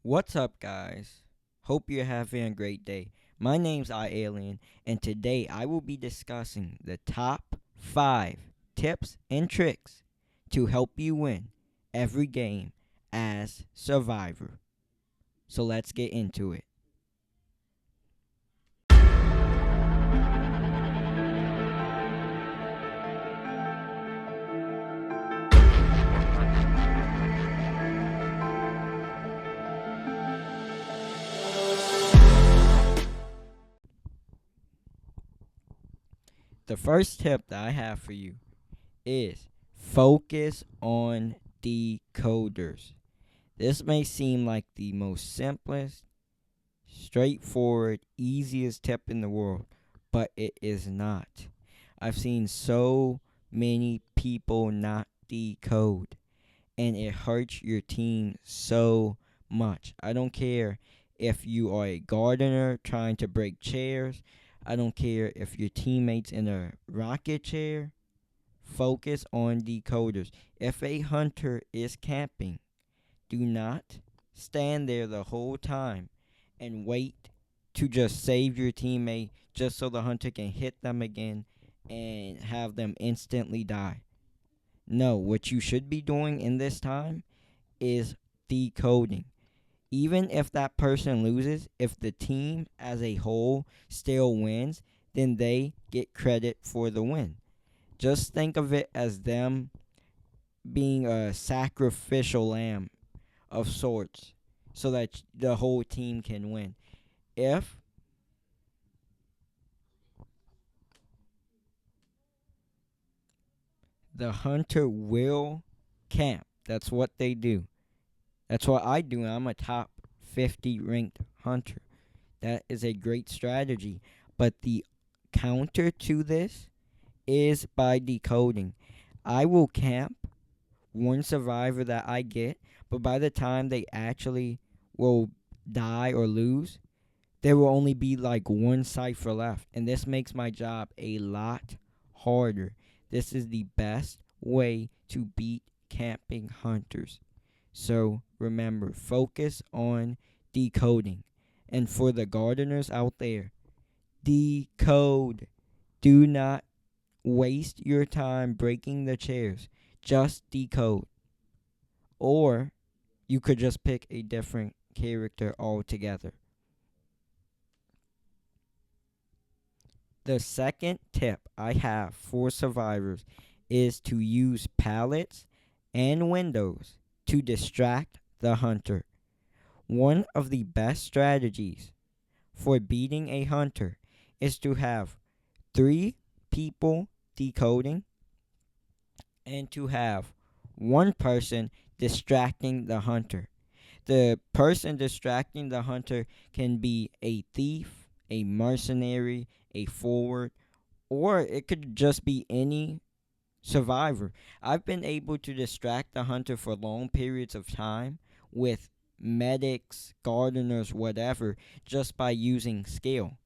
What's up, guys? Hope you're having a great day. My name's iAlien, and today I will be discussing the top 5 tips and tricks to help you win every game as Survivor. So let's get into it. The first tip that I have for you is focus on decoders. This may seem like the most simplest, straightforward, easiest tip in the world, but it is not. I've seen so many people not decode, and it hurts your team so much. I don't care if you are a gardener trying to break chairs. I don't care if your teammates in a rocket chair. Focus on decoders. If a hunter is camping, do not stand there the whole time and wait to just save your teammate just so the hunter can hit them again and have them instantly die. No, what you should be doing in this time is decoding. Even if that person loses, if the team as a whole still wins, then they get credit for the win. Just think of it as them being a sacrificial lamb of sorts so that the whole team can win. If the hunter will camp, that's what they do. That's what I do, and I'm a top 50 ranked hunter. That is a great strategy. But the counter to this is by decoding. I will camp one survivor that I get, but by the time they actually will die or lose, there will only be like one cipher left. And this makes my job a lot harder. This is the best way to beat camping hunters. So remember, focus on decoding. And for the gardeners out there, decode. Do not waste your time breaking the chairs. Just decode. Or you could just pick a different character altogether. The second tip I have for survivors is to use pallets and windows to distract the hunter. One of the best strategies for beating a hunter is to have 3 people decoding and to have one person distracting the hunter. The person distracting the hunter can be a thief, a mercenary, a forward, or it could just be any survivor. I've been able to distract the hunter for long periods of time with medics, gardeners, whatever, just by using skill.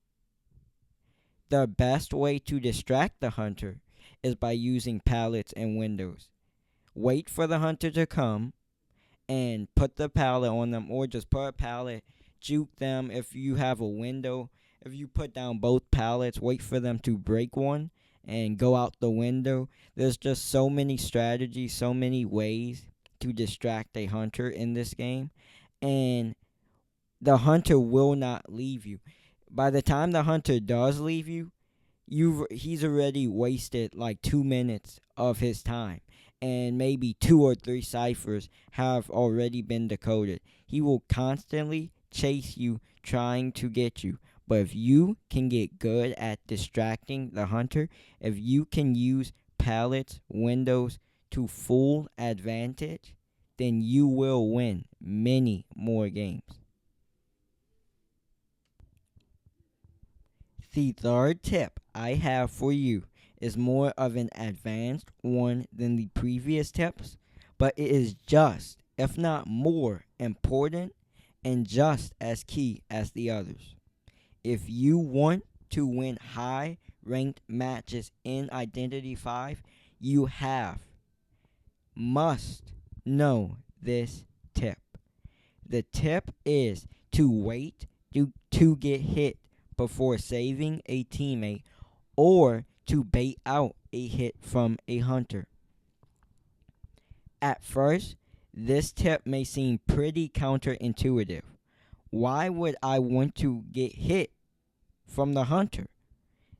The best way to distract the hunter is by using pallets and windows. Wait for the hunter to come and put the pallet on them, or just put a pallet, juke them. If you have a window, if you put down both pallets, wait for them to break one and go out the window. There's just so many strategies, so many ways to distract a hunter in this game, and the hunter will not leave you. By the time the hunter does leave you, he's already wasted like 2 minutes of his time, and maybe 2 or 3 ciphers have already been decoded. He will constantly chase you, trying to get you. But if you can get good at distracting the hunter, if you can use pallets, windows to full advantage, then you will win many more games. The third tip I have for you is more of an advanced one than the previous tips, but it is just, if not more, important and just as key as the others. If you want to win high ranked matches in Identity 5, you must know this tip. The tip is to wait to get hit before saving a teammate or to bait out a hit from a hunter. At first, this tip may seem pretty counterintuitive. Why would I want to get hit from the hunter?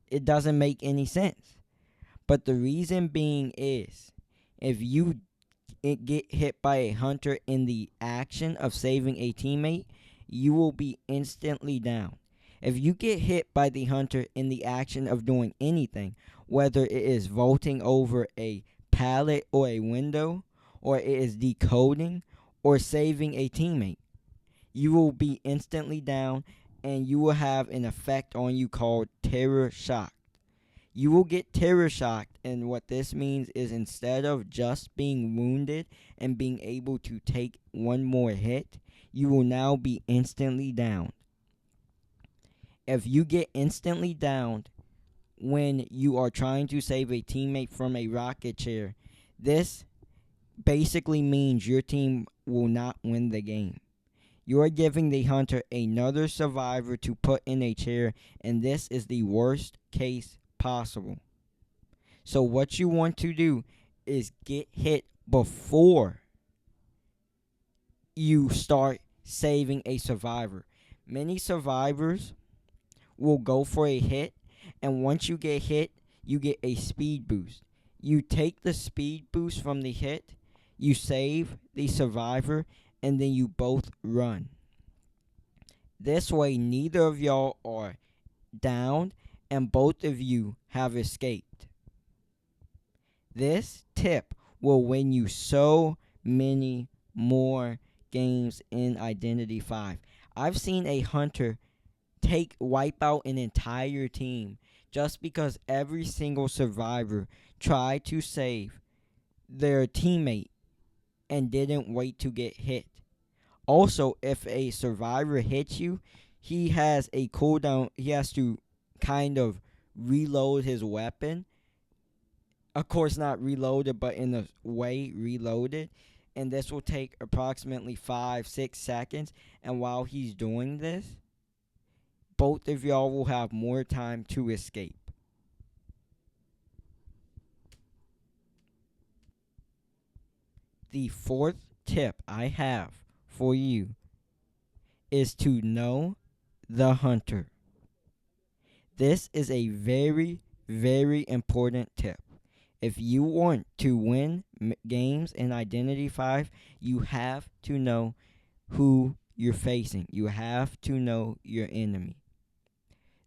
It doesn't make any sense. But the reason being is if you get hit by a hunter in the action of saving a teammate, you will be instantly down. If you get hit by the hunter in the action of doing anything, whether it is vaulting over a pallet or a window, or it is decoding or saving a teammate, you will be instantly down and you will have an effect on you called terror shock. You will get terror shocked, and what this means is instead of just being wounded and being able to take one more hit, you will now be instantly downed. If you get instantly downed when you are trying to save a teammate from a rocket chair, this basically means your team will not win the game. You are giving the hunter another survivor to put in a chair, and this is the worst case possible. So what you want to do is get hit before you start saving a survivor. Many survivors will go for a hit, and once you get hit, you get a speed boost. You take the speed boost from the hit, you save the survivor, and then you both run. This way, neither of y'all are downed, and both of you have escaped. This tip will win you so many more games in Identity 5. I've seen a hunter wipe out an entire team just because every single survivor tried to save their teammate and didn't wait to get hit. Also, if a survivor hits you, he has a cooldown. He has to kind of reload his weapon. Of course, not reloaded, but in a way reloaded. And this will take approximately 5-6 seconds. And while he's doing this, both of y'all will have more time to escape. The fourth tip I have for you is to know the hunter. This is a very, very important tip. If you want to win games in Identity 5, you have to know who you're facing. You have to know your enemy.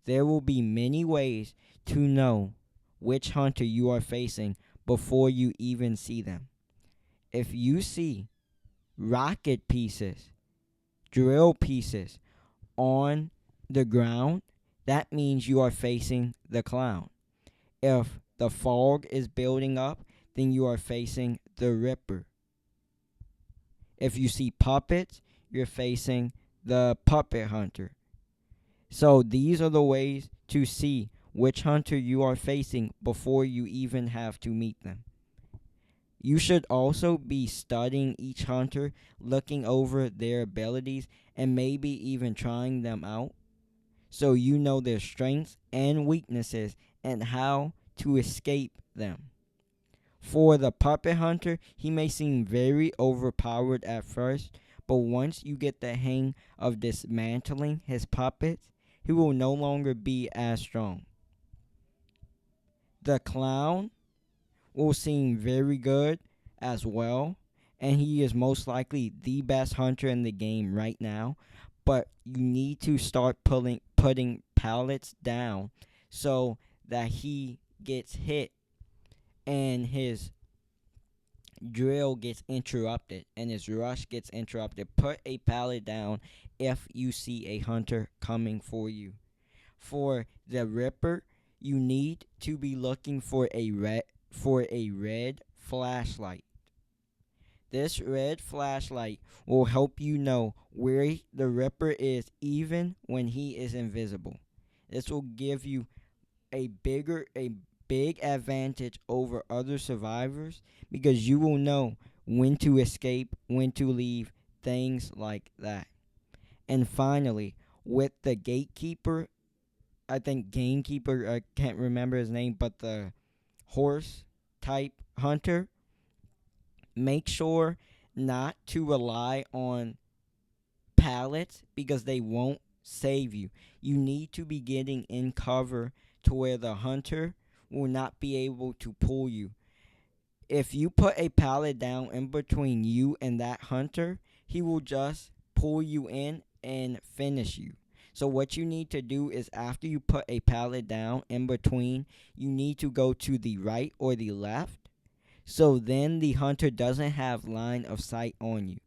There will be many ways to know which hunter you are facing before you even see them. If you see rocket pieces, drill pieces on the ground, that means you are facing the clown. If the fog is building up, then you are facing the Ripper. If you see puppets, you're facing the puppet hunter. So these are the ways to see which hunter you are facing before you even have to meet them. You should also be studying each hunter, looking over their abilities, and maybe even trying them out so you know their strengths and weaknesses and how to escape them. For the puppet hunter, he may seem very overpowered at first, but once you get the hang of dismantling his puppets, he will no longer be as strong. The clown will seem very good as well, and he is most likely the best hunter in the game right now, but you need to start putting pallets down so that he gets hit and his drill gets interrupted and his rush gets interrupted. Put a pallet down if you see a hunter coming for you. For the Ripper, you need to be looking for a red flashlight. This red flashlight will help you know where the Ripper is even when he is invisible. This will give you a big advantage over other survivors because you will know when to escape, when to leave, things like that. And finally, with the gatekeeper, I think gamekeeper, I can't remember his name, but the horse type hunter, make sure not to rely on pallets because they won't save you. You need to be getting in cover to where the hunter will not be able to pull you. If you put a pallet down in between you and that hunter, he will just pull you in and finish you. So what you need to do is after you put a pallet down in between, you need to go to the right or the left. So then the hunter doesn't have line of sight on you.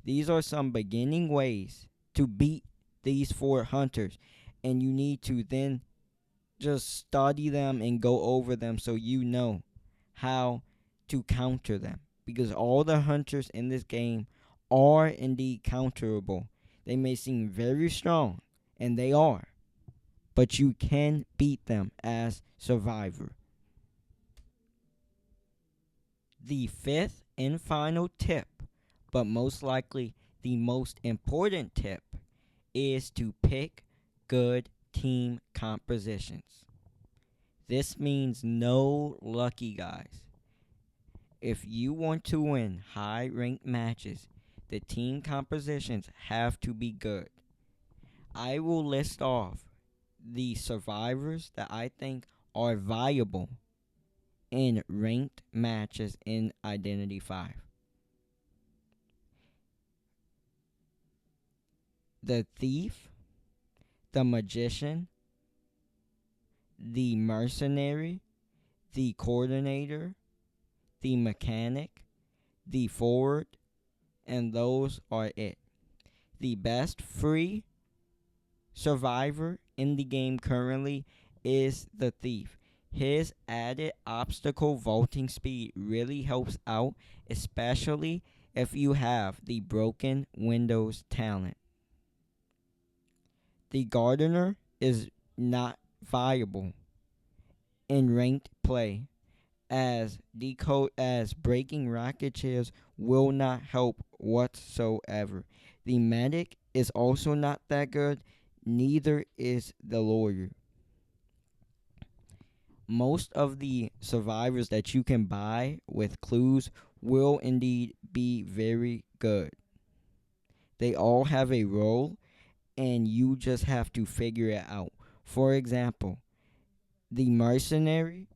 These are some beginning ways to beat these four hunters, and you need to then just study them and go over them so you know how to counter them. Because all the hunters in this game are indeed counterable. They may seem very strong, and they are, but you can beat them as Survivor. The fifth and final tip, but most likely the most important tip, is to pick good team compositions. This means no lucky guys. If you want to win high ranked matches, the team compositions have to be good. I will list off the survivors that I think are viable in ranked matches in Identity 5. The Thief, the Magician, the Mercenary, the Coordinator, the Mechanic, the Forward, and those are it. The best free survivor in the game currently is the Thief. His added obstacle vaulting speed really helps out, especially if you have the broken windows talent. The Gardener is not viable in ranked play as breaking rocket chairs will not help whatsoever. The medic is also not that good, neither is the lawyer. Most of the survivors that you can buy with clues will indeed be very good. They all have a role and you just have to figure it out. For example, the mercenary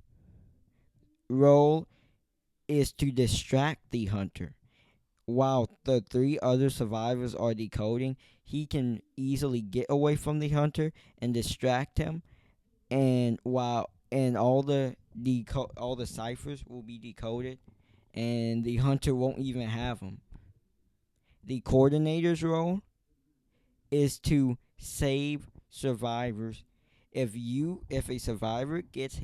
role is to distract the hunter. While the three other survivors are decoding, he can easily get away from the hunter and distract him. And all the ciphers will be decoded, and the hunter won't even have them. The coordinator's role is to save survivors. If a survivor gets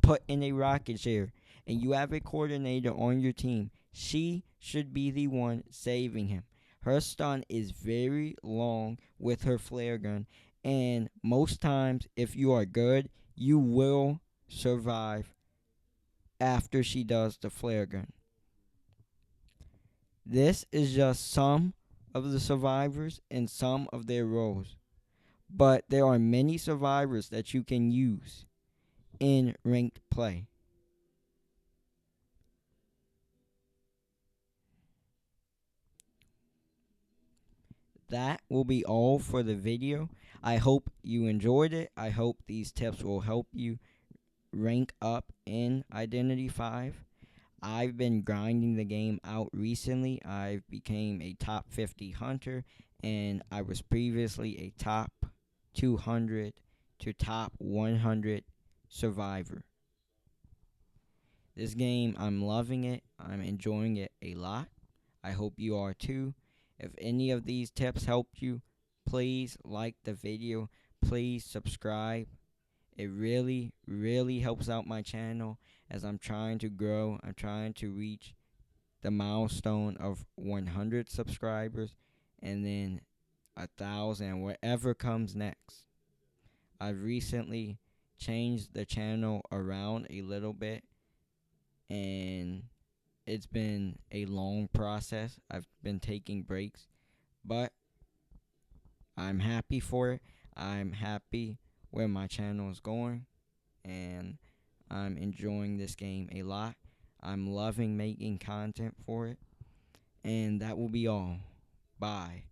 put in a rocket chair and you have a coordinator on your team, she should be the one saving him. Her stun is very long with her flare gun, and most times, if you are good, you will survive after she does the flare gun. This is just some of the survivors and some of their roles, but there are many survivors that you can use in ranked play. That will be all for the video. I hope you enjoyed it. I hope these tips will help you rank up in Identity 5. I've been grinding the game out recently. I became a top 50 hunter, and I was previously a top 200 to top 100 survivor. This game, I'm loving it. I'm enjoying it a lot. I hope you are too. If any of these tips helped you, please like the video. Please subscribe. It really, really helps out my channel as I'm trying to grow. I'm trying to reach the milestone of 100 subscribers and then 1,000, whatever comes next. I've recently changed the channel around a little bit, and It's been a long process. I've been taking breaks, but I'm happy for it. I'm happy where my channel is going, and I'm enjoying this game a lot. I'm loving making content for it, and that will be all. Bye.